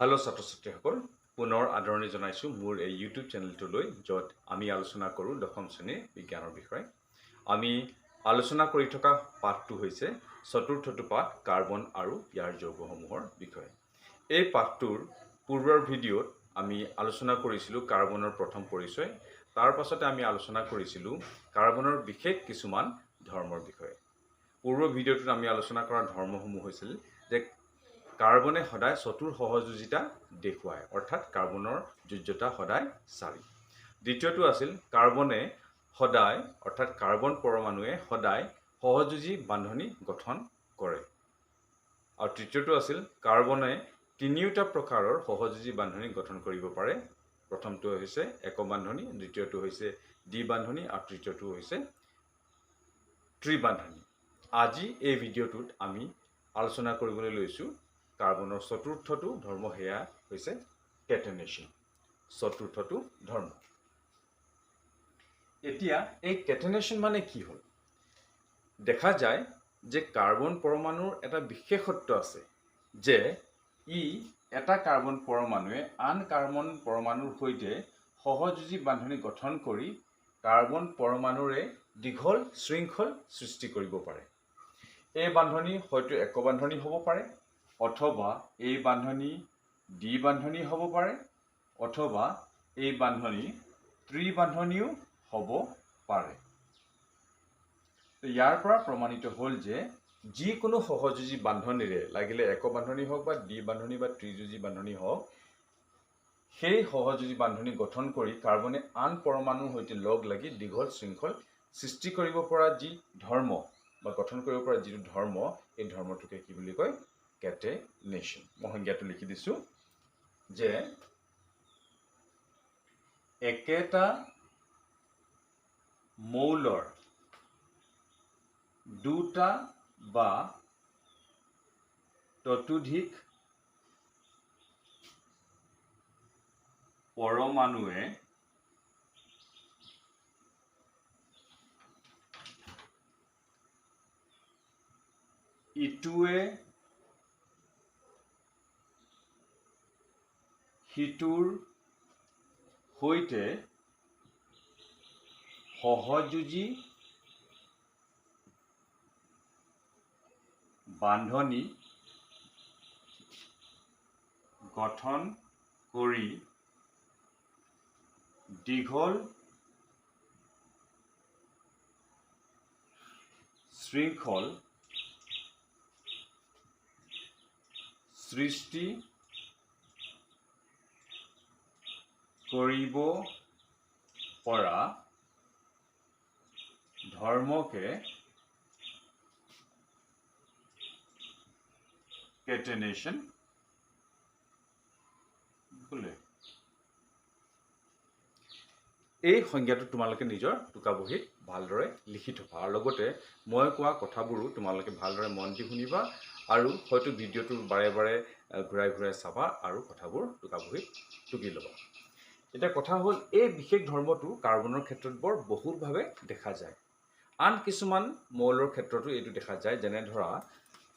Hello' ছাত্ৰ ছাত্ৰীসকল, পুনৰ আদৰণি জনাইছোঁ মোৰ এই ইউটিউব চেনেলটোলৈ, য'ত আমি আলোচনা কৰোঁ দশম শ্ৰেণীৰ বিজ্ঞানৰ বিষয়ে। আমি আলোচনা কৰি থকা পাঠটো হৈছে চতুৰ্থটো পাঠ, কাৰ্বন আৰু ইয়াৰ যৌগসমূহৰ বিষয়ে। এই পাঠটোৰ পূৰ্বৰ ভিডিঅ'ত আমি আলোচনা কৰিছিলোঁ কাৰ্বনৰ প্ৰথম পৰিচয়। তাৰ পাছতে আমি আলোচনা কৰিছিলোঁ কাৰ্বনৰ বিশেষ কিছুমান ধৰ্মৰ বিষয়ে। পূৰ্বৰ ভিডিঅ'টোত আমি আলোচনা কৰা ধৰ্মসমূহ হৈছিল যে কাৰ্বনে সদায় চতুৰ সহযোগিতা দেখুৱায়, অৰ্থাৎ কাৰ্বনৰ যোজ্যতা সদায় 4। দ্বিতীয়টো আছিল কাৰ্বনে সদায়, অৰ্থাৎ কাৰ্বন পৰমাণুৱে সদায় সহযোজী বান্ধনি গঠন কৰে। আৰু তৃতীয়টো আছিল কাৰ্বনে তিনিওটা প্ৰকাৰৰ সহযোজী বান্ধনি গঠন কৰিব পাৰে। প্ৰথমটো হৈছে একক বান্ধনি, দ্বিতীয়টো হৈছে দ্বিবান্ধনি আৰু তৃতীয়টো হৈছে ত্ৰিবান্ধনি। আজি এই ভিডিঅ'টোত আমি আলোচনা কৰিবলৈ লৈছোঁ কাৰ্বনৰ চতুৰ্থটো ধৰ্ম, সেয়া হৈছে কেটেনেশ্যন। চতুৰ্থটো ধৰ্ম। এতিয়া এই কেটেনেশ্যন মানে কি হ'ল? দেখা যায় যে কাৰ্বন পৰমাণুৰ এটা বিশেষত্ব আছে যে ই এটা কাৰ্বন পৰমাণুৱে আন কাৰ্বন পৰমাণুৰ সৈতে সহযোজী বান্ধনি গঠন কৰি কাৰ্বন পৰমাণুৰে দীঘল শৃংখল সৃষ্টি কৰিব পাৰে। এই বান্ধনি হয়তো একক বান্ধনি হ'ব পাৰে, অথবা এই বান্ধনি দ্বিবান্ধনি হ'ব পাৰে, অথবা এই বান্ধনি ত্ৰিবান্ধনিও হ'ব পাৰে। ইয়াৰ পৰা প্ৰমাণিত হ'ল যে যিকোনো সহযোজী বান্ধনিৰে, লাগিলে একক বান্ধনি হওক বা দ্বিবান্ধনি বা ত্ৰিযোজী বান্ধনি হওক, সেই সহযোজী বান্ধনি গঠন কৰি কাৰ্বনে আন পৰমাণুৰ সৈতে লগ লাগি দীঘল শৃংখল সৃষ্টি কৰিব পৰা যি ধৰ্ম বা গঠন কৰিব পৰা যিটো ধৰ্ম, এই ধৰ্মটোকে কি বুলি কয়? কেটেনেশ্যন। মই সংজ্ঞাটো লিখি দিছোঁ যে একেটা মৌলৰ দুটা বা ততোধিক পৰমাণুৱে ইটোৱে সিটোৰ সৈতে সহযোজী বান্ধনি গঠন কৰি দীঘল শৃংখল সৃষ্টি কৰিব পৰা ধৰ্মকে কেটেনেশ্যন বোলে। এই সংজ্ঞাটো তোমালোকে নিজৰ টোকা বহীত ভালদৰে লিখি থবা, আৰু লগতে মই কোৱা কথাবোৰো তোমালোকে ভালদৰে মন দি শুনিবা, আৰু হয়তো ভিডিঅ'টো বাৰে বাৰে ঘূৰাই ঘূৰাই চাবা আৰু কথাবোৰ টোকা বহীত টুকি ল'বা। এতিয়া কথা হ'ল, এই বিশেষ ধৰ্মটো কাৰ্বনৰ ক্ষেত্ৰত বৰ বহুলভাৱে দেখা যায়। আন কিছুমান মৌলৰ ক্ষেত্ৰতো এইটো দেখা যায়, যেনে ধৰা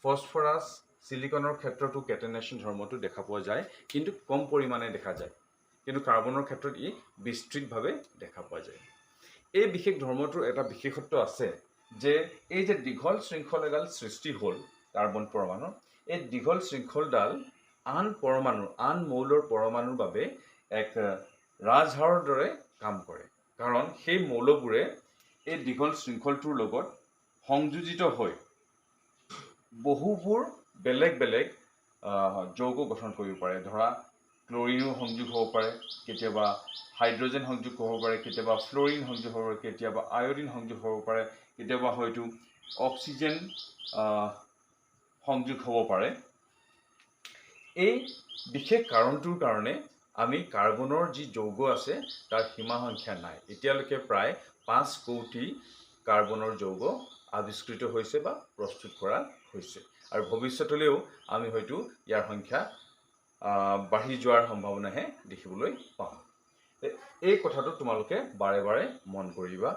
ফছফৰাছ, চিলিকনৰ ক্ষেত্ৰতো কেটেনেশ্যন ধৰ্মটো দেখা পোৱা যায়, কিন্তু কম পৰিমাণে দেখা যায়। কিন্তু কাৰ্বনৰ ক্ষেত্ৰত ই বিস্তৃতভাৱে দেখা পোৱা যায়। এই বিশেষ ধৰ্মটোৰ এটা বিশেষত্ব আছে যে এই যে দীঘল শৃংখল এডাল সৃষ্টি হ'ল কাৰ্বন পৰমাণুৰ, এই দীঘল শৃংখলডাল আন পৰমাণু, আন মৌলৰ পৰমাণুৰ বাবে এক ৰাজহাড়ৰ দৰে কাম কৰে। কাৰণ সেই মৌলবোৰে এই দীঘল শৃংখলটোৰ লগত সংযোজিত হৈ বহুবোৰ বেলেগ বেলেগ যৌগ গঠন কৰিব পাৰে। ধৰা ক্লৰিনো সংযোগ হ'ব পাৰে, কেতিয়াবা হাইড্ৰজেন সংযোগ হ'ব পাৰে, কেতিয়াবা ফ্ল'ৰিন সংযোগ হ'ব পাৰে, কেতিয়াবা আয়ডিন সংযোগ হ'ব পাৰে, কেতিয়াবা হয়তো অক্সিজেন সংযোগ হ'ব পাৰে। এই বিশেষ কাৰণটোৰ কাৰণে আমি কাৰ্বনৰ যি যৌগ আছে তাৰ সীমা সংখ্যা নাই। এতিয়ালৈকে প্ৰায় 5 কোটি কাৰ্বনৰ যৌগ আৱিষ্কৃত হৈছে বা প্ৰস্তুত কৰা হৈছে, আৰু ভৱিষ্যতলৈও আমি হয়তো ইয়াৰ সংখ্যা বাঢ়ি যোৱাৰ সম্ভাৱনাহে দেখিবলৈ পাওঁ। এই কথাটো তোমালোকে বাৰে বাৰে মন কৰিবা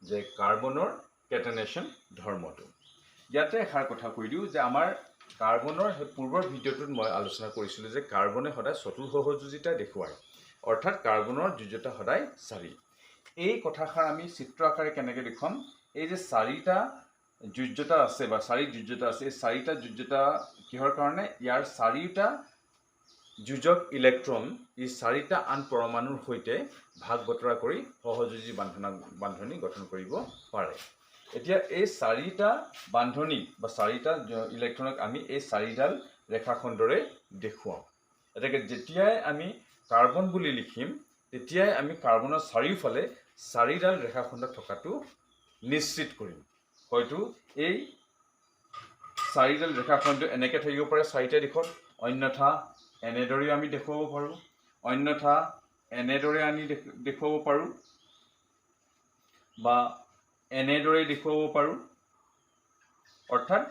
যে কাৰ্বনৰ কেটেনেশ্যন ধৰ্মটো। ইয়াতে এষাৰ কথা কৈ দিওঁ যে আমাৰ কাৰ্বনৰ পূৰ্বৰ ভিডিঅ'টোত মই আলোচনা কৰিছিলোঁ যে কাৰ্বনে সদায় চতুৰ সহযোগিতা দেখুৱায়, অৰ্থাৎ কাৰ্বনৰ যোজ্যতা সদায় 4। এই কথাষাৰ আমি চিত্ৰ আকাৰে কেনেকৈ দেখুৱাম? এই যে 4টা যোজ্যতা আছে বা 4 যোজ্যতা আছে, এই 4টা যোজ্যতা কিহৰ কাৰণে? ইয়াৰ 4টা যোজক ইলেক্ট্ৰন এই 4টা আন পৰমাণুৰ সৈতে ভাগ বতৰা কৰি সহযোজী বান্ধনী গঠন কৰিব পাৰে। এতিয়া এই 4টা বান্ধনী বা 4টা ইলেক্ট্ৰনক আমি এই 4ডাল ৰেখাখণ্ডৰে দেখুৱাওঁ। এটাকে যেতিয়াই আমি কাৰ্বন বুলি লিখিম তেতিয়াই আমি কাৰ্বনৰ চাৰিওফালে 4ডাল ৰেখাখণ্ড থকাটো নিশ্চিত কৰিম। হয়তো এই 4ডাল ৰেখাখণ্ড এনেকৈ থাকিব পাৰে 4টা দিশত, অন্যথা এনেদৰেও আমি দেখুৱাব পাৰোঁ, অন্যথা এনেদৰে আমি দেখুৱাব পাৰোঁ বা এনেদৰে দেখুৱাব পাৰোঁ। অৰ্থাৎ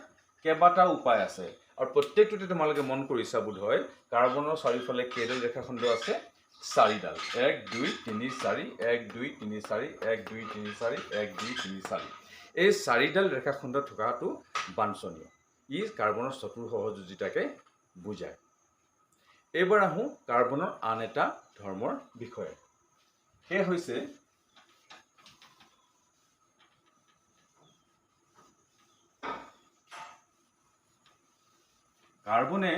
কেইবাটাও উপায় আছে আৰু প্ৰত্যেকটোতে তোমালোকে মন কৰিছা বোধহয় কাৰ্বনৰ চাৰিওফালে কেইডাল ৰেখাখণ্ড আছে? 4ডাল। 1 2 3 4, 1 2 3 4, 1 2 3 4, 1 2 3 4। এই 4ডাল ৰেখাখণ্ড থকাটো বাঞ্ছনীয়। ই কাৰ্বনৰ চতুৰ সহযোগিতাকে বুজায়। এইবাৰ আহোঁ কাৰ্বনৰ আন এটা ধৰ্মৰ বিষয়ে। সেয়া হৈছে কাৰ্বনে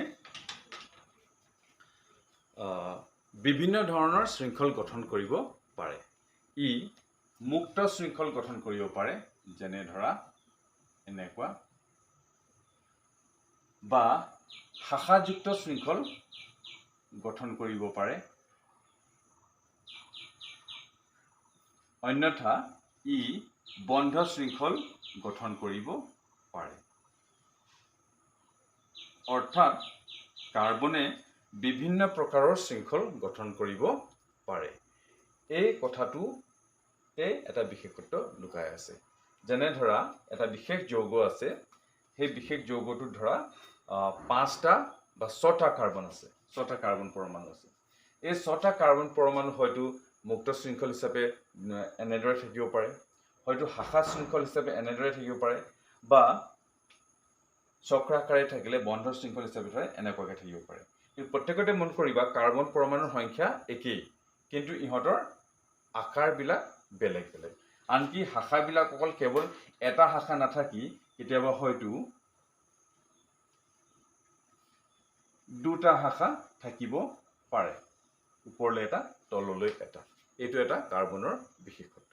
বিভিন্ন ধৰণৰ শৃংখল গঠন কৰিব পাৰে। ই মুক্ত শৃংখল গঠন কৰিব পাৰে, যেনে ধৰা এনেকুৱা, বা শাখাযুক্ত শৃংখল গঠন কৰিব পাৰে, অন্যথা ই বন্ধ শৃংখল গঠন কৰিব পাৰে। অৰ্থাৎ কাৰ্বনে বিভিন্ন প্ৰকাৰৰ শৃংখল গঠন কৰিব পাৰে। এই কথাটোতে এটা বিশেষত্ব লুকাই আছে। যেনে ধৰা এটা বিশেষ যৌগ আছে, সেই বিশেষ যৌগটোত ধৰা 5টা বা 6টা কাৰ্বন আছে, 6টা কাৰ্বন পৰমাণু আছে। এই 6টা কাৰ্বন পৰমাণু হয়তো মুক্ত শৃংখল হিচাপে এনেদৰে থাকিব পাৰে, হয়তো শাখা শৃংখল হিচাপে এনেদৰে থাকিব পাৰে, বা চক্ৰাকাৰে থাকিলে বন্ধ শৃংখল হিচাপে এনেকুৱাকৈ থাকিব পাৰে। এই প্ৰত্যেকতে মন কৰিবা কাৰ্বন পৰমাণুৰ সংখ্যা একেই, কিন্তু ইহঁতৰ আকাৰবিলাক বেলেগ বেলেগ। আনকি শাখাবিলাক অকল কেৱল এটা শাখা নাথাকি কেতিয়াবা হয়তো 2টা শাখা থাকিব পাৰে, ওপৰলৈ এটা তললৈ এটা। এইটো এটা কাৰ্বনৰ বিশেষত্ব।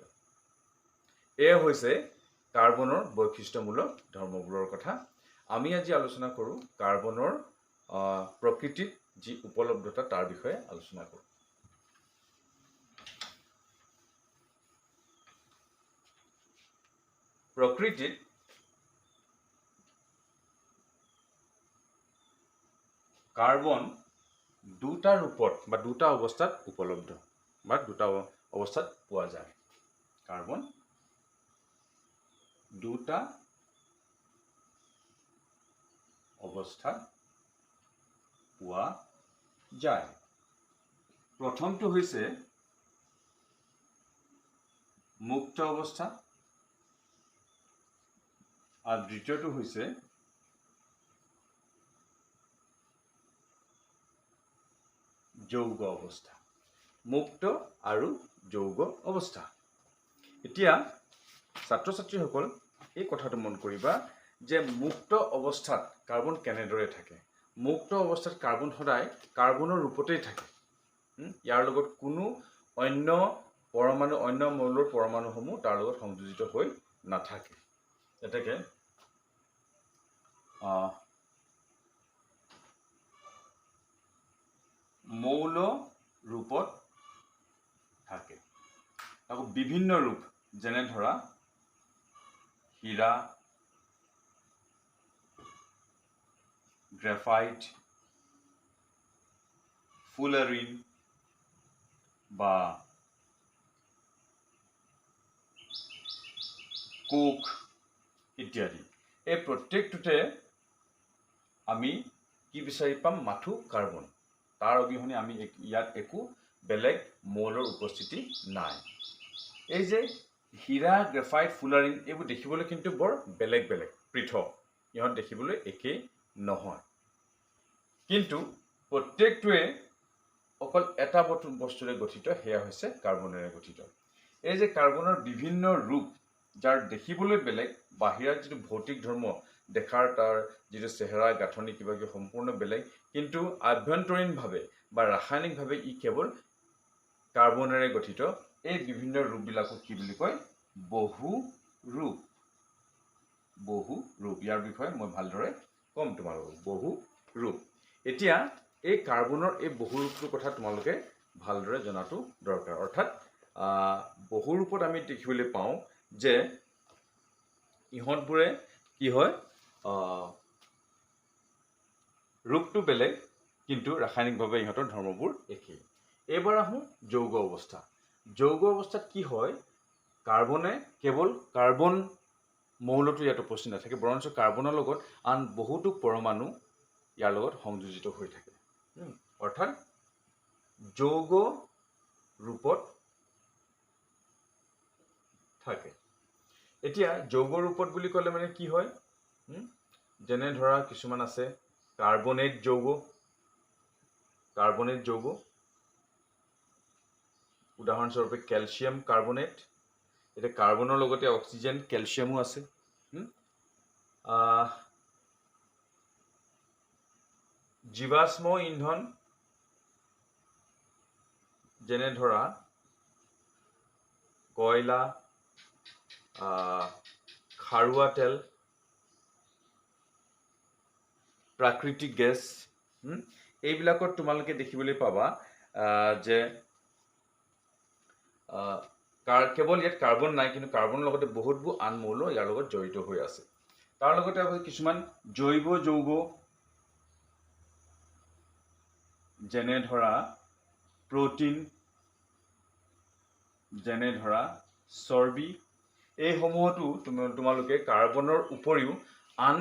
এয়া হৈছে কাৰ্বনৰ বৈশিষ্ট্যমূলক ধৰ্মবোৰৰ কথা। আমি আজি আলোচনা কৰোঁ কাৰ্বনৰ প্ৰকৃতিত যি উপলব্ধতা তাৰ বিষয়ে আলোচনা কৰোঁ। প্ৰকৃতিত কাৰ্বন 2টা ৰূপত বা 2টা অৱস্থাত উপলব্ধ বা 2টা অৱস্থাত পোৱা যায়। কাৰ্বন 2টা অৱস্থাত পোৱা যায়। প্ৰথমটো হৈছে মুক্ত অৱস্থা আৰু দ্বিতীয়টো হৈছে যৌগ অৱস্থা। মুক্ত আৰু যৌগ অৱস্থা। এতিয়া ছাত্ৰ ছাত্ৰীসকল এই কথাটো মন কৰিবা যে মুক্ত অৱস্থাত কাৰ্বন কেনেদৰে থাকে। মুক্ত অৱস্থাত কাৰ্বন সদায় কাৰ্বনৰ ৰূপতেই থাকে। ইয়াৰ লগত কোনো অন্য পৰমাণু, অন্য মৌলৰ পৰমাণুসমূহ তাৰ লগত সংযোজিত হৈ নাথাকে। এতেকে মৌল ৰূপত থাকে। আকৌ বিভিন্ন ৰূপ, যেনে ধৰা হীৰা, গ্ৰেফাইট, ফুলাৰিন বা কোক ইত্যাদি। এই প্ৰত্যেকটোতে আমি কি বিচাৰি পাম? মাথো কাৰ্বন। তাৰ অবিহনে আমি ইয়াত একো বেলেগ মৌলৰ উপস্থিতি নাই। এই যে হীৰা, গ্ৰেফাইট, ফুলাৰিন এইবোৰ দেখিবলৈ কিন্তু বৰ বেলেগ বেলেগ, পৃথক। ইহঁত দেখিবলৈ একেই নহয়। কিন্তু প্ৰত্যেকটোৱে অকল এটা বস্তুৰে গঠিত, সেয়া হৈছে কাৰ্বনেৰে গঠিত। এই যে কাৰ্বনৰ বিভিন্ন ৰূপ, যাৰ দেখিবলৈ বেলেগ, বাহিৰৰ যিটো ভৌতিক ধৰ্ম দেখাৰ তাৰ যিটো চেহেৰা গাঁথনি কিবা কিবি সম্পূৰ্ণ বেলেগ, কিন্তু আভ্যন্তৰীণভাৱে বা ৰাসায়নিকভাৱে ই কেৱল কাৰ্বনেৰে গঠিত। এই বিভিন্ন ৰূপবিলাকক কি বুলি কয়? বহু ৰূপ। বহু ৰূপ, ইয়াৰ বিষয়ে মই ভালদৰে ক'ম তোমালোকক। বহু ৰূপ। এতিয়া এই কাৰ্বনৰ এই বহু ৰূপটোৰ কথা তোমালোকে ভালদৰে জনাটো দৰকাৰ। অৰ্থাৎ বহু ৰূপত আমি দেখিবলৈ পাওঁ যে ইহঁতবোৰে কি হয়, ৰূপটো বেলেগ, কিন্তু ৰাসায়নিকভাৱে ইহঁতৰ ধৰ্মবোৰ একেই। এইবাৰ আহোঁ যৌগ অৱস্থা। যৌগ অৱস্থাত কি হয়, কাৰ্বনে কেৱল কাৰ্বন মৌলটো ইয়াত উপস্থিত নাথাকে, বৰঞ্চ কাৰ্বনৰ লগত আন বহুতো পৰমাণু ইয়াৰ লগত সংযোজিত হৈ থাকে। অৰ্থাৎ যৌগ ৰূপত থাকে। এতিয়া যৌগ ৰূপত বুলি ক'লে মানে কি হয়, যেনে ধৰা কিছুমান আছে কাৰ্বনেট যৌগ। কাৰ্বনেট যৌগ, উদাহৰণস্বৰূপে কেলছিয়াম কাৰ্বনেট। এতিয়া কাৰ্বনৰ লগতে অক্সিজেন, কেলছিয়ামো আছে। জীৱাশ্ম ইন্ধন, যেনে ধৰা কয়লা, খাৰুৱা তেল, প্ৰাকৃতিক গেছ, এইবিলাকত তোমালোকে দেখিবলৈ পাবা যে কেৱল ইয়াত কাৰ্বন নাই, কিন্তু কাৰ্বনৰ লগতে বহুতবোৰ আন মৌল ইয়াৰ লগত জড়িত হৈ আছে। তাৰ লগতে আকৌ কিছুমান জৈৱ যৌগ, যেনে ধৰা প্ৰটিন, যেনে ধৰা চৰ্বি, এইসমূহতো তোমালোকে কাৰ্বনৰ উপৰিও আন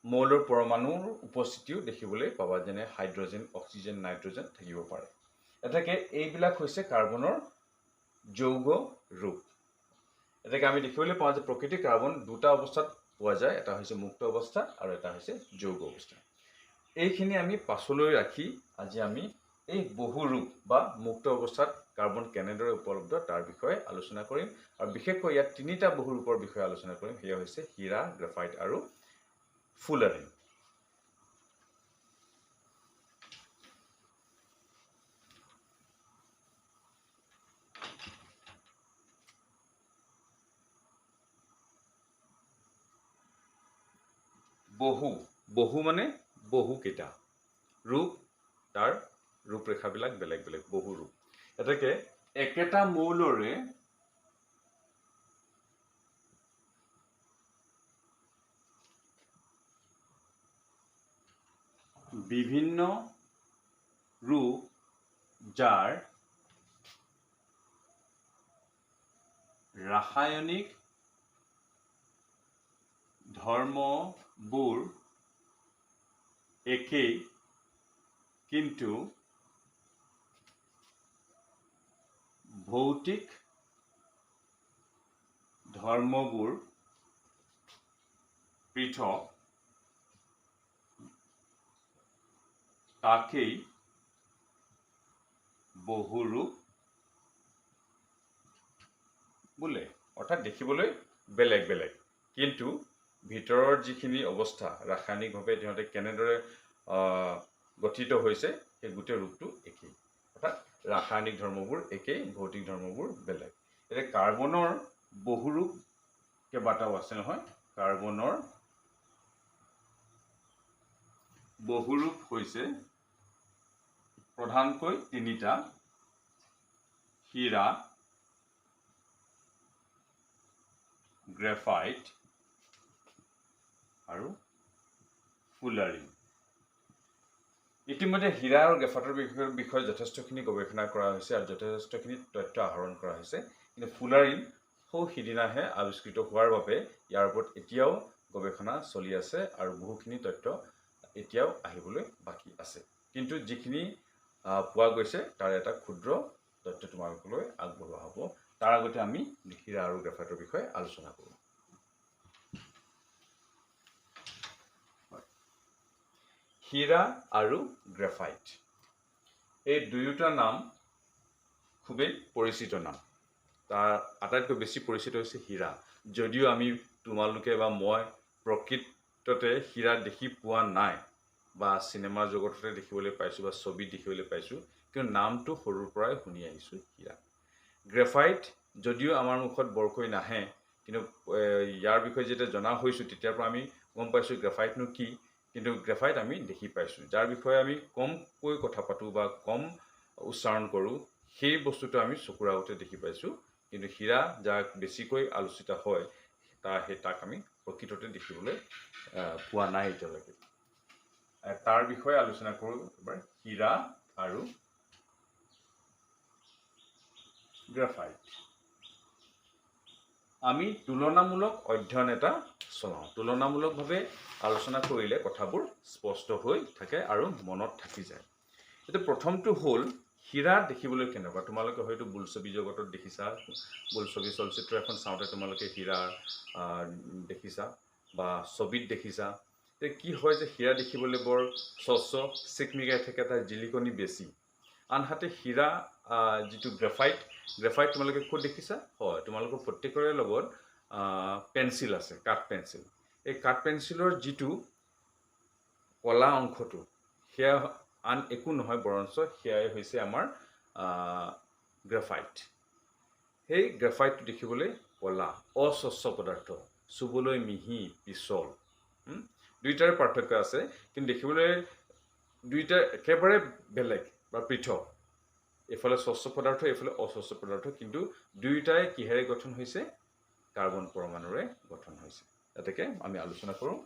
মৌলৰ পৰমাণুৰ উপস্থিতিও দেখিবলৈ পাবা, যেনে হাইড্ৰজেন, অক্সিজেন, নাইট্ৰজেন থাকিব পাৰে। এতেকে এইবিলাক হৈছে কাৰ্বনৰ যৌগ ৰূপ। এতেকে আমি দেখিবলৈ পাওঁ যে প্ৰকৃতিৰ কাৰ্বন দুটা অৱস্থাত পোৱা যায়, এটা হৈছে মুক্ত অৱস্থা আৰু এটা হৈছে যৌগ অৱস্থা। এইখিনি আমি পাছলৈ ৰাখি আজি আমি এই বহু ৰূপ বা মুক্ত অৱস্থাত কাৰ্বন কেনেদৰে উপলব্ধ তাৰ বিষয়ে আলোচনা কৰিম। আৰু বিশেষকৈ ইয়াত তিনিটা বহু ৰূপৰ বিষয়ে আলোচনা কৰিম, সেয়া হৈছে হীৰা, গ্ৰাফাইট আৰু ফুলাৰিন। বহু মানে বহুকেইটা ৰূপ, তাৰ ৰূপৰেখাবিলাক বেলেগ বেলেগ, বহু ৰূপ। এতেকে একেটা মৌলৰে বিভিন্ন ৰূপ, যাৰ ৰাসায়নিক ধৰ্মবোৰ একেই, কিন্তু ভৌতিক ধৰ্মবোৰ পৃথক, তাকেই বহুৰূপ বোলে। অৰ্থাৎ দেখিবলৈ বেলেগ বেলেগ, কিন্তু ভিতৰৰ যিখিনি অৱস্থা, ৰাসায়নিকভাৱে সিহঁতে কেনেদৰে গঠিত হৈছে, সেই গোটেই ৰূপটো একেই। অৰ্থাৎ ৰাসায়নিক ধৰ্মবোৰ একেই, ভৌতিক ধৰ্মবোৰ বেলেগ। এতিয়া কাৰ্বনৰ বহু ৰূপ কেইবাটাও আছে নহয়। কাৰ্বনৰ বহু ৰূপ হৈছে প্ৰধানকৈ তিনিটা: হীৰা, গ্ৰেফাইট আৰু ফুলাৰিন। ইতিমধ্যে হীৰা আৰু গ্ৰেফাইটৰ বিষয়ে যথেষ্টখিনি গৱেষণা কৰা হৈছে আৰু যথেষ্টখিনি তথ্য আহৰণ কৰা হৈছে। কিন্তু ফুলাৰিন সৌ সিদিনাহে আৱিষ্কৃত হোৱাৰ বাবে ইয়াৰ ওপৰত এতিয়াও গৱেষণা চলি আছে আৰু বহুখিনি তথ্য এতিয়াও আহিবলৈ বাকী আছে। কিন্তু যিখিনি পোৱা গৈছে তাৰ এটা ক্ষুদ্ৰ তথ্য তোমালোকলৈ আগবঢ়োৱা হ'ব। তাৰ আগতে আমি হীৰা আৰু গ্ৰেফাইটৰ বিষয়ে আলোচনা কৰোঁ। হীৰা আৰু গ্ৰেফাইট এই দুয়োটা নাম খুবেই পৰিচিত নাম। তাৰ আটাইতকৈ বেছি পৰিচিত হৈছে হীৰা। যদিও আমি তোমালোকে বা মই প্ৰকৃততে হীৰা দেখি পোৱা নাই বা চিনেমা জগততে দেখিবলৈ পাইছোঁ বা ছবিত দেখিবলৈ পাইছোঁ, কিন্তু নামটো সৰুৰ পৰাই শুনি আহিছোঁ হীৰা। গ্ৰেফাইট যদিও আমাৰ মুখত বৰকৈ নাহে, কিন্তু ইয়াৰ বিষয়ে যেতিয়া জনা হৈছোঁ তেতিয়াৰ পৰা আমি গম পাইছোঁ গ্ৰেফাইটনো কি। কিন্তু গ্ৰেফাইট আমি দেখি পাইছোঁ, যাৰ বিষয়ে আমি কমকৈ কথা পাতোঁ বা কম উচ্চাৰণ কৰোঁ, সেই বস্তুটো আমি চকুৰ আগতে দেখি পাইছোঁ। কিন্তু হীৰা যাক বেছিকৈ আলোচিত হয় তাক আমি প্ৰকৃততে দেখিবলৈ পোৱা নাই এতিয়ালৈকে। তাৰ বিষয়ে আলোচনা কৰোঁ এবাৰ, হীৰা আৰু গ্ৰেফাইট। আমি তুলনামূলক অধ্যয়ন এটা চলাওঁ। তুলনামূলকভাৱে আলোচনা কৰিলে কথাবোৰ স্পষ্ট হৈ থাকে আৰু মনত থাকি যায়। এতিয়া প্ৰথমটো হ'ল হীৰা দেখিবলৈ কেনেকুৱা। তোমালোকে হয়তো বোলছবি জগতত দেখিছা, বোলছবি চলচ্চিত্ৰ এখন চাওঁতে তোমালোকে হীৰা দেখিছা বা ছবিত দেখিছা। কি হয় যে হীৰা দেখিবলৈ বৰ স্বচ্ছ চিকমিকাই থাকে, তাৰ জিলিকনি বেছি। আনহাতে হীৰা যিটো গ্ৰেফাইট তোমালোকে ক'ত দেখিছা? হয়, তোমালোকৰ প্ৰত্যেকৰে লগত পেঞ্চিল আছে, কাঠ পেঞ্চিল। এই কাঠ পেঞ্চিলৰ যিটো কলা অংশটো, সেয়া আন একো নহয় বৰঞ্চ সেয়াই হৈছে আমাৰ গ্ৰেফাইট। সেই গ্ৰেফাইটটো দেখিবলৈ কলা, অস্বচ্ছ পদাৰ্থ, চুবলৈ মিহি, পিছল। দুইটাৰে পাৰ্থক্য আছে, কিন্তু দেখিবলৈ দুইটা একেবাৰে বেলেগ বা পৃথক। এইফালে স্বচ্ছ পদাৰ্থ, এইফালে অস্বচ্ছ পদাৰ্থ, কিন্তু দুয়োটাই কিহেৰে গঠন হৈছে? কাৰ্বন পৰমাণুৰে গঠন হৈছে। এতেকে আমি আলোচনা কৰোঁ।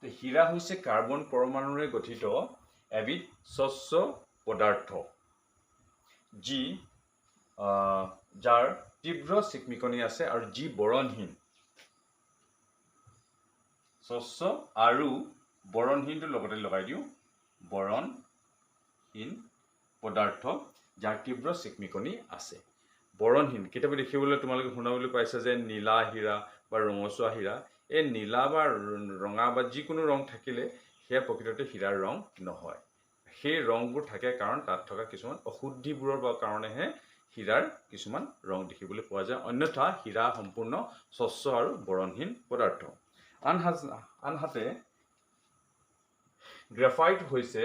হীৰা হৈছে কাৰ্বন পৰমাণুৰে গঠিত এবিধ স্বচ্ছ পদাৰ্থ, যি যাৰ তীব্ৰ চিকমিকনি আছে আৰু যি বৰণহীন। স্বচ্ছ আৰু বৰণহীনটো লগতে লগাই দিওঁ, বৰণহীন পদাৰ্থ যাৰ তীব্ৰ চিকমিকনি আছে। বৰণহীন কেতিয়াবা দেখিবলৈ তোমালোকে শুনাবলৈ পাইছা যে নীলা হীৰা বা ৰঙচুৱা হীৰা। এই নীলা বা ৰঙা বা যিকোনো ৰং থাকিলে সেয়া প্ৰকৃততে হীৰাৰ ৰং নহয়। সেই ৰংবোৰ থাকে কাৰণ তাত থকা কিছুমান অশুদ্ধিবোৰৰ কাৰণেহে হীৰাৰ কিছুমান ৰং দেখিবলৈ পোৱা যায়। অন্যথা হীৰা সম্পূৰ্ণ স্বচ্ছ আৰু বৰণহীন পদাৰ্থ। আনহাতে গ্ৰেফাইট হৈছে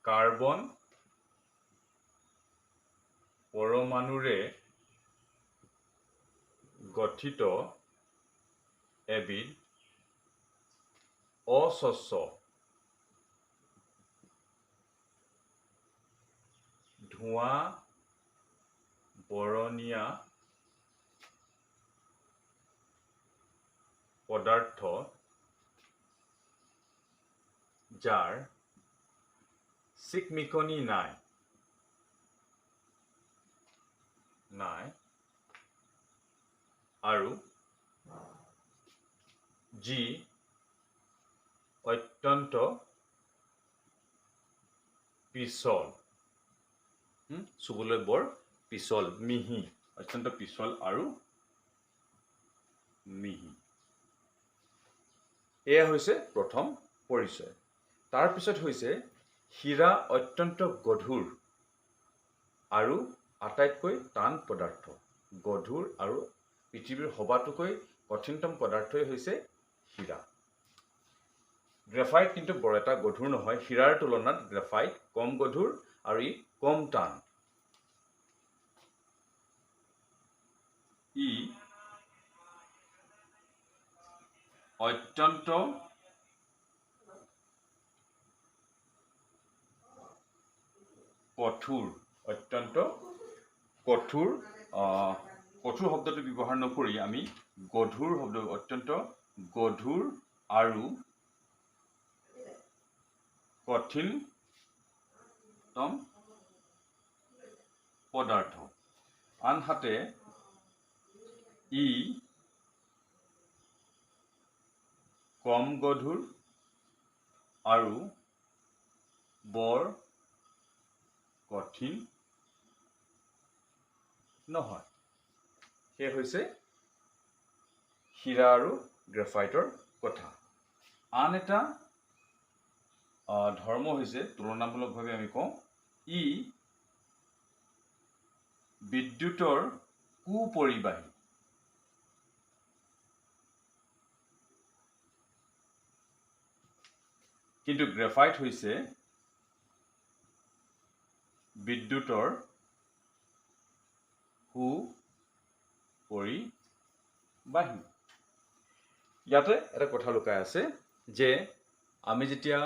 কাৰ্বন পৰমাণুৰে গঠিত এবিধ অস্বচ্ছ ধোঁৱা বৰণীয়া পদাৰ্থ, যাৰ চিকমিকনি নাই আৰু যি অত্যন্ত পিছল, চুবলৈ বৰ পিছল, মিহি, অত্যন্ত পিছল আৰু মিহি। এয়া হৈছে প্ৰথম পৰিচয়। তাৰপিছত হৈছে হীৰা অত্যন্ত গধুৰ আৰু আটাইতকৈ টান পদাৰ্থ। গধুৰ আৰু পৃথিৱীৰ সবাতোকৈ কঠিনতম পদাৰ্থই হৈছে হীৰা। গ্ৰেফাইট কিন্তু বৰ এটা গধুৰ নহয়। হীৰাৰ তুলনাত গ্ৰেফাইট কম গধুৰ আৰু ই কম টান। ই অত্যন্ত কঠোৰ কঠোৰ শব্দটো ব্যৱহাৰ নকৰি আমি গধুৰ শব্দ অত্যন্ত গধুৰ আৰু কঠিনতম পদাৰ্থ আনহাতে ই কম গধুৰ আৰু বৰ কঠিন নহয় সেই হৈছে হীৰা আৰু গ্ৰেফাইটৰ কথা আন এটা ধৰ্ম হৈছে তুলনামূলকভাৱে আমি কওঁ ই বিদ্যুতৰ কুপৰিবাহী কিন্তু গ্ৰেফাইট হৈছে বিদ্যুতৰ সুপৰিবাহী ইয়াতে এটা কথা লুকাই আছে যে আমি যেতিয়া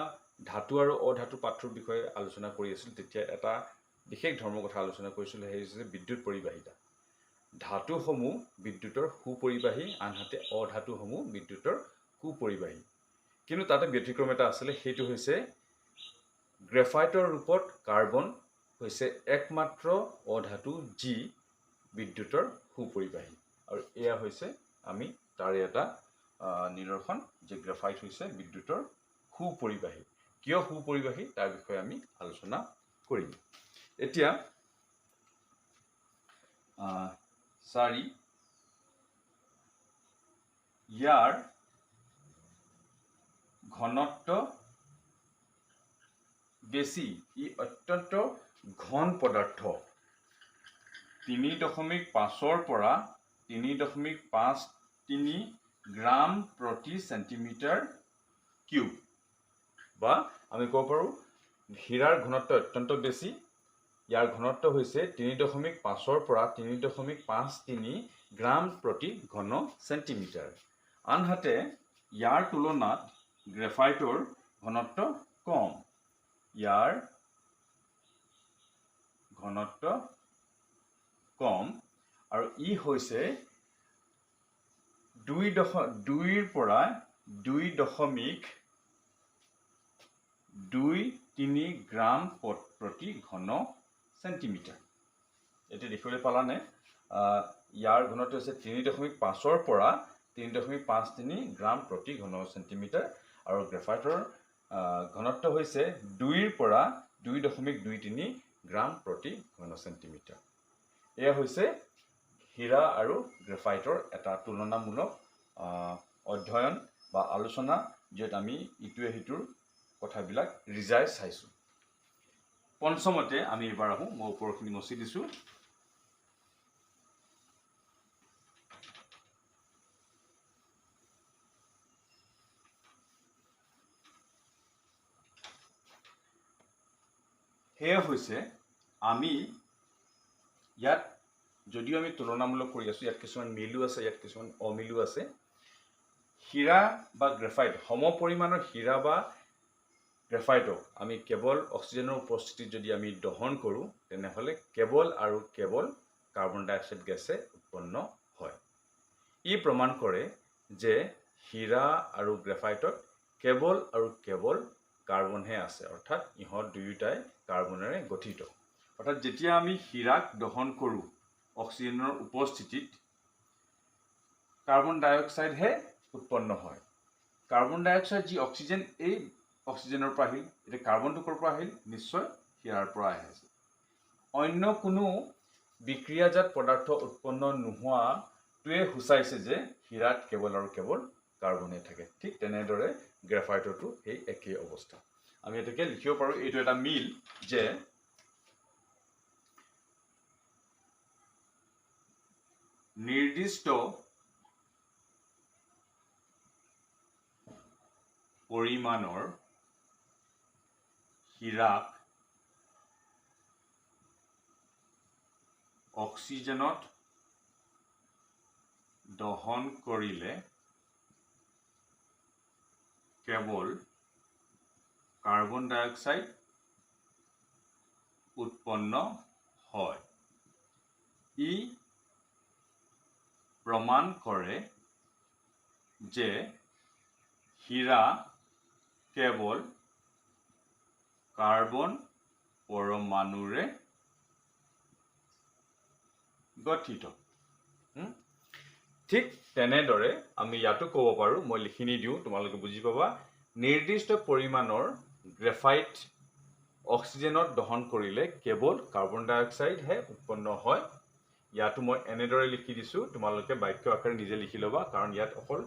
ধাতু আৰু অধাতু পাত্ৰৰ বিষয়ে আলোচনা কৰি আছিলোঁ তেতিয়া এটা বিশেষ ধৰ্মৰ কথা আলোচনা কৰিছিলোঁ সেই হৈছে বিদ্যুৎ পৰিবাহিতা ধাতুসমূহ বিদ্যুতৰ সুপৰিবাহী আনহাতে অধাতুসমূহ বিদ্যুতৰ কুপৰিবাহী কিন্তু তাতে ব্যতিক্ৰম এটা আছিলে সেইটো হৈছে গ্ৰেফাইটৰ ৰূপত কাৰ্বন হৈছে একমাত্ৰ অধাতু যি বিদ্যুতৰ সুপৰিবাহী আৰু এয়া হৈছে আমি তাৰে এটা নিদৰ্শন যে গ্ৰেফাইট হৈছে বিদ্যুতৰ সুপৰিবাহী কিয় সুপৰিবাহী তাৰ বিষয়ে আমি আলোচনা কৰিম এতিয়া 4 ইয়াৰ ঘনত্ব বেছি ই অত্যন্ত ঘন পদাৰ্থ 3.5 পৰা 3.53 গ্ৰাম প্ৰতি সেন্টিমিটাৰ কিউব বা আমি ক'ব পাৰোঁ হীৰাৰ ঘনত্ব অত্যন্ত বেছি ইয়াৰ ঘনত্ব হৈছে 3.5 পৰা 3.53 গ্ৰাম প্ৰতি ঘন সেন্টিমিটাৰ আনহাতে ইয়াৰ তুলনাত গ্ৰেফাইটৰ ঘনত্ব কম ইয়াৰ ঘনত্ব কম আৰু ই হৈছে 2 পৰা 2.23 গ্ৰাম প্ৰতি ঘন সেন্টিমিটাৰ এতিয়া দেখিবলৈ পালানে ইয়াৰ ঘনত্ব হৈছে 3.5 পৰা 3.53 গ্ৰাম প্ৰতি ঘন সেন্টিমিটাৰ আৰু গ্ৰেফাইটৰ ঘনত্ব হৈছে 2 পৰা 2.23 গ্ৰাম প্ৰতি ঘন সেন্টিমিটাৰ এয়া হৈছে হীৰা আৰু গ্ৰেফাইটৰ এটা তুলনামূলক অধ্যয়ন বা আলোচনা য'ত আমি ইটোৱে সিটোৰ কথাবিলাক ৰিজাই চাইছোঁ পঞ্চমতে আমি এবাৰ আহোঁ মই ওপৰখিনি মচি দিছোঁ সেয়া হৈছে আমি ইয়াত যদিও আমি তুলনামূলক কৰি আছোঁ ইয়াত কিছুমান মিলো আছে ইয়াত কিছুমান অমিলো আছে হীৰা বা গ্ৰেফাইট সম পৰিমাণৰ হীৰা বা গ্ৰেফাইটক আমি কেৱল অক্সিজেনৰ উপস্থিতিত যদি আমি দহন কৰোঁ তেনেহ'লে কেৱল আৰু কেৱল কাৰ্বন ডাই অক্সাইড গেছে উৎপন্ন হয় ই প্ৰমাণ কৰে যে হীৰা আৰু গ্ৰেফাইটত কেৱল আৰু কেৱল কাৰ্বনহে আছে অৰ্থাৎ ইহঁত দুয়োটাই কাৰ্বনেৰে গঠিত অৰ্থাৎ যেতিয়া আমি হীৰাক দহন কৰোঁ অক্সিজেনৰ উপস্থিতিত কাৰ্বন ডাই অক্সাইডহে উৎপন্ন হয় কাৰ্বন ডাই অক্সাইড যি অক্সিজেন এই অক্সিজেনৰ পৰা আহিল এতিয়া কাৰ্বনটো ক'ৰ পৰা আহিল নিশ্চয় হীৰাৰ পৰা আহিছে অন্য কোনো বিক্ৰিয়াজাত পদাৰ্থ উৎপন্ন নোহোৱাটোৱে সূচাইছে যে হীৰাত কেৱল আৰু কেৱল কাৰ্বনে থাকে ঠিক তেনেদৰে গ্ৰেফাইটতো সেই একেই অৱস্থা আমি এটাকে লিখিব পাৰোঁ এইটো এটা মিল যে নিৰ্দিষ্ট পৰিমাণৰ হীৰাক অক্সিজেনত দহন কৰিলে কেৱল কাৰ্বন ডাই অক্সাইড উৎপন্ন হয়। ই প্ৰমাণ কৰে যে হীৰা কেৱল কাৰ্বন পৰমাণুৰে গঠিত। ঠিক তেনেদৰে আমি ইয়াতো ক'ব পাৰোঁ, মই লিখি নিদিওঁ, তোমালোকে বুজি পাবা। নিৰ্দিষ্ট পৰিমাণৰ গ্ৰেফাইট অক্সিজেনত দহন কৰিলে কেৱল কাৰ্বন ডাই অক্সাইডহে উৎপন্ন হয়। ইয়াতো মই এনেদৰে লিখি দিছোঁ, তোমালোকে বাক্য আকাৰে নিজে লিখি ল'বা, কাৰণ ইয়াত অকল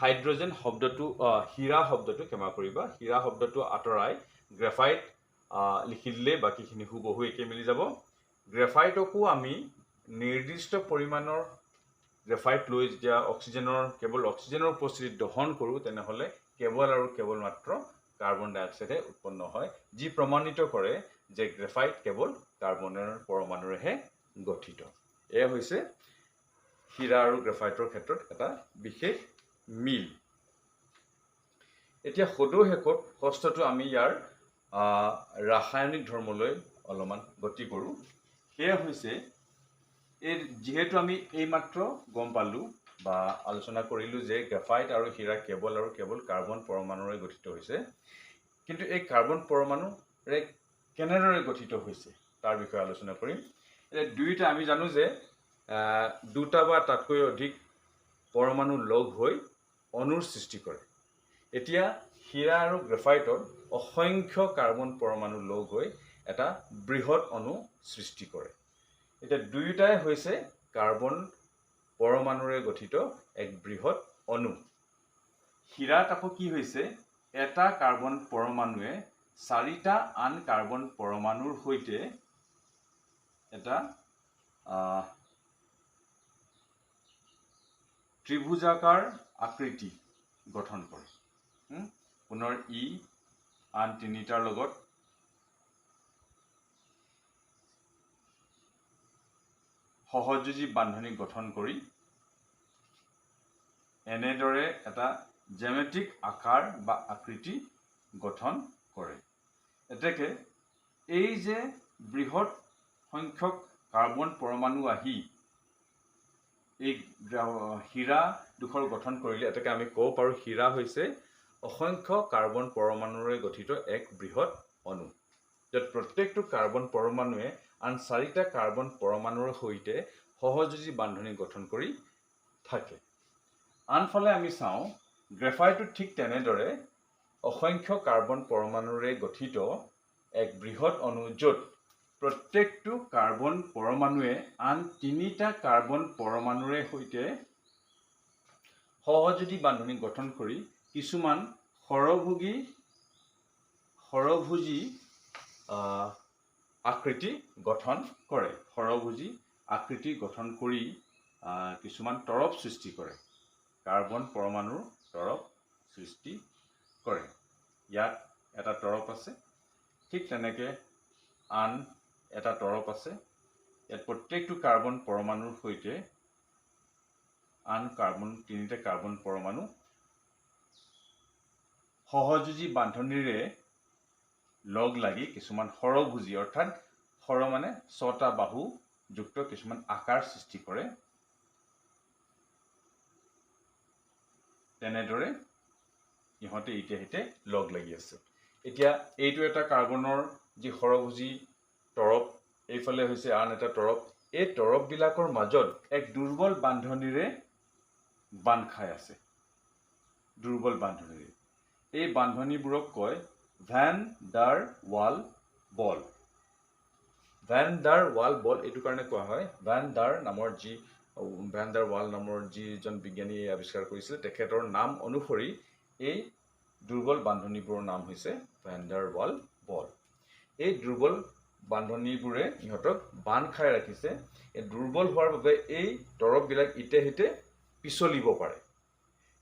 হাইড্ৰজেন শব্দটো হীৰা শব্দটো ক্ষমা কৰিবা, হীৰা শব্দটো আঁতৰাই গ্ৰেফাইট লিখি দিলে বাকীখিনি হুবহু একে মিলি যাব। গ্ৰেফাইটকো আমি নিৰ্দিষ্ট পৰিমাণৰ গ্ৰেফাইট লৈ যেতিয়া কেৱল অক্সিজেনৰ উপস্থিতিত দহন কৰোঁ, তেনেহ'লে কেৱল আৰু কেৱল মাত্ৰ কাৰ্বন ডাই অক্সাইডে উৎপন্ন হয়, যি প্ৰমাণিত কৰে যে গ্ৰেফাইট কেৱল কাৰ্বনৰ পৰমাণুৰেহে গঠিত। এয়া হৈছে হীৰা আৰু গ্ৰেফাইটৰ ক্ষেত্ৰত এটা বিশেষ মিল। এতিয়া সদৌ শেষত ষষ্ঠটো আমি ইয়াৰ ৰাসায়নিক ধৰ্মলৈ অলপমান গতি কৰোঁ। সেয়া হৈছে যিহেতু আমি এইমাত্ৰ গম পালোঁ বা আলোচনা কৰিলোঁ যে গ্ৰেফাইট আৰু হীৰা কেৱল আৰু কেৱল কাৰ্বন পৰমাণুৰে গঠিত হৈছে, কিন্তু এই কাৰ্বন পৰমাণুৰে কেনেদৰে গঠিত হৈছে তাৰ বিষয়ে আলোচনা কৰিম। এতিয়া দুয়োটা আমি জানো যে দুটা বা তাতকৈ অধিক পৰমাণু লগ হৈ অণুৰ সৃষ্টি কৰে। এতিয়া হীৰা আৰু গ্ৰেফাইটত অসংখ্য কাৰ্বন পৰমাণু লগ হৈ এটা বৃহৎ অণু সৃষ্টি কৰে। এতিয়া দুয়োটাই হৈছে কাৰ্বন পৰমাণুৰে গঠিত এক বৃহৎ অণু। হীৰাত আকৌ কি হৈছে, এটা কাৰ্বন পৰমাণুৱে 4টা আন কাৰ্বন পৰমাণুৰ সৈতে এটা ত্ৰিভুজাকাৰ আকৃতি গঠন কৰে। পুনৰ ই আন 3টাৰ লগত সহযোজী বান্ধনি গঠন কৰি এনেদৰে এটা জ্যামিতিক আকাৰ বা আকৃতি গঠন কৰে। এতেকে এই যে বৃহৎ সংখ্যক কাৰ্বন পৰমাণু আহি এই হীৰা দুখৰ গঠন কৰিলে, এতেকে আমি ক'ব পাৰোঁ হীৰা হৈছে অসংখ্য কাৰ্বন পৰমাণুৰে গঠিত এক বৃহৎ অণু, য'ত প্ৰত্যেকটো কাৰ্বন পৰমাণুৱে আন 4টা কাৰ্বন পৰমাণুৰ সৈতে সহযোজী বান্ধনি গঠন কৰি থাকে। আনফালে আমি চাওঁ গ্ৰেফাইটো ঠিক তেনেদৰে অসংখ্য কাৰ্বন পৰমাণুৰে গঠিত এক বৃহৎ অণু, য'ত প্ৰত্যেকটো কাৰ্বন পৰমাণুৱে আন 3টা কাৰ্বন পৰমাণুৰে সৈতে সহযোজী বান্ধনি গঠন কৰি কিছুমান সৰভুজী আকৃতি গঠন কৰে। সৰভুজী আকৃতি গঠন কৰি কিছুমান তৰপ সৃষ্টি কৰে, কাৰ্বন পৰমাণুৰ তৰপ সৃষ্টি কৰে। ইয়াত এটা তৰপ আছে, ঠিক তেনেকৈ আন এটা তৰপ আছে। ইয়াত প্ৰত্যেকটো কাৰ্বন পৰমাণুৰ সৈতে আন 3টা কাৰ্বন পৰমাণু সহযোজী বান্ধনিৰে লগ লাগি কিছুমান সৰভুজী, অৰ্থাৎ সৰ মানে 6টা বাহু যুক্ত কিছুমান আকাৰ সৃষ্টি কৰে। তেনেদৰে ইহঁতে ইতে লগ লাগি আছে। এতিয়া এইটো এটা কাৰ্বনৰ যি সৰভুজী তৰপ, এইফালে হৈছে আন এটা তৰপ। এই তৰপবিলাকৰ মাজত এক দুৰ্বল বান্ধনিৰে বান্ধ খাই আছে, দুৰ্বল বান্ধনিৰে। এই বান্ধনিবোৰক কয় ভেন ডাৰ ৱাল বল। ভেন ডাৰ ৱাল বল এইটো কাৰণে কোৱা হয়, ভেন ডাৰ ৱাল নামৰ যিজন বিজ্ঞানীয়ে আৱিষ্কাৰ কৰিছিল, তেখেতৰ নাম অনুসৰি এই দুৰ্বল বান্ধনিবোৰৰ নাম হৈছে ভেন ডাৰ ৱাল বল। এই দুৰ্বল বান্ধনিবোৰে ইহঁতক বান্ধ খাই ৰাখিছে। এই দুৰ্বল হোৱাৰ বাবে এই তৰপবিলাক ইতে সিতে পিছলিব পাৰে।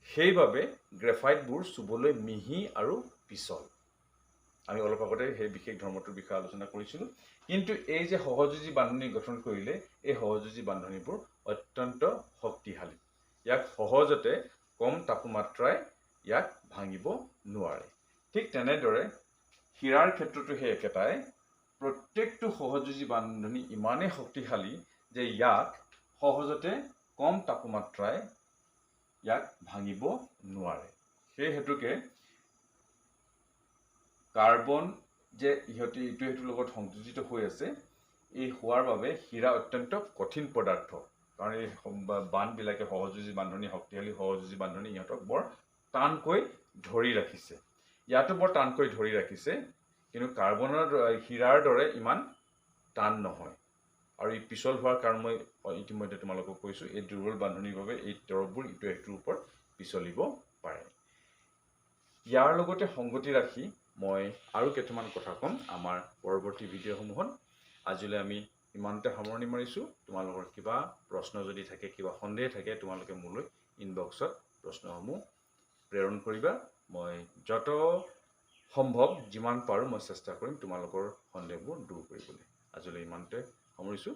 সেইবাবে গ্ৰেফাইটবোৰ চুবলৈ মিহি আৰু পিছল। আমি অলপ আগতে সেই বিশেষ ধৰ্মটোৰ বিষয়ে আলোচনা কৰিছিলোঁ। কিন্তু এই যে সহযোজী বান্ধনি গঠন কৰিলে, এই সহযোজী বান্ধনিবোৰ অত্যন্ত শক্তিশালী। ইয়াক সহজতে কম তাপমাত্ৰাই ইয়াক ভাঙিব নোৱাৰে। ঠিক তেনেদৰে হীৰাৰ ক্ষেত্ৰতো সেই একেটাই, প্ৰত্যেকটো সহযোজী বান্ধনি ইমানেই শক্তিশালী যে ইয়াক সহজতে কম তাপমাত্ৰাই ইয়াক ভাঙিব নোৱাৰে। সেই হেতুকে কাৰ্বন যে ইহঁতি ইটো সিটোৰ লগত সংযোজিত হৈ আছে, এই হোৱাৰ বাবে হীৰা অত্যন্ত কঠিন পদাৰ্থ। কাৰণ এই বান্ধবিলাকে সহযোজী বান্ধনি, শক্তিশালী সহযোজী বান্ধনি ইহঁতক বৰ টানকৈ ধৰি ৰাখিছে। ইয়াতো বৰ টানকৈ ধৰি ৰাখিছে, কিন্তু হীৰাৰ দৰে ইমান টান নহয়। আৰু ই পিছল হোৱাৰ কাৰণ মই ইতিমধ্যে তোমালোকক কৈছোঁ, এই দুৰ্বল বান্ধনিৰ বাবে এই তৰপবোৰ ইটোৱে সিটোৰ ওপৰত পিছলিব পাৰে। ইয়াৰ লগতে সংগতি ৰাখি মই আৰু কেইটামান কথা ক'ম আমাৰ পৰৱৰ্তী ভিডিঅ'সমূহত। আজিলৈ আমি ইমানতে সামৰণি মাৰিছোঁ। তোমালোকৰ কিবা প্ৰশ্ন যদি থাকে, কিবা সন্দেহ থাকে, তোমালোকে মোলৈ ইনবক্সত প্ৰশ্নসমূহ প্ৰেৰণ কৰিবা। মই যত সম্ভৱ যিমান পাৰোঁ মই চেষ্টা কৰিম তোমালোকৰ সন্দেহবোৰ দূৰ কৰিবলৈ। আজিলৈ ইমানতে সামৰিছোঁ।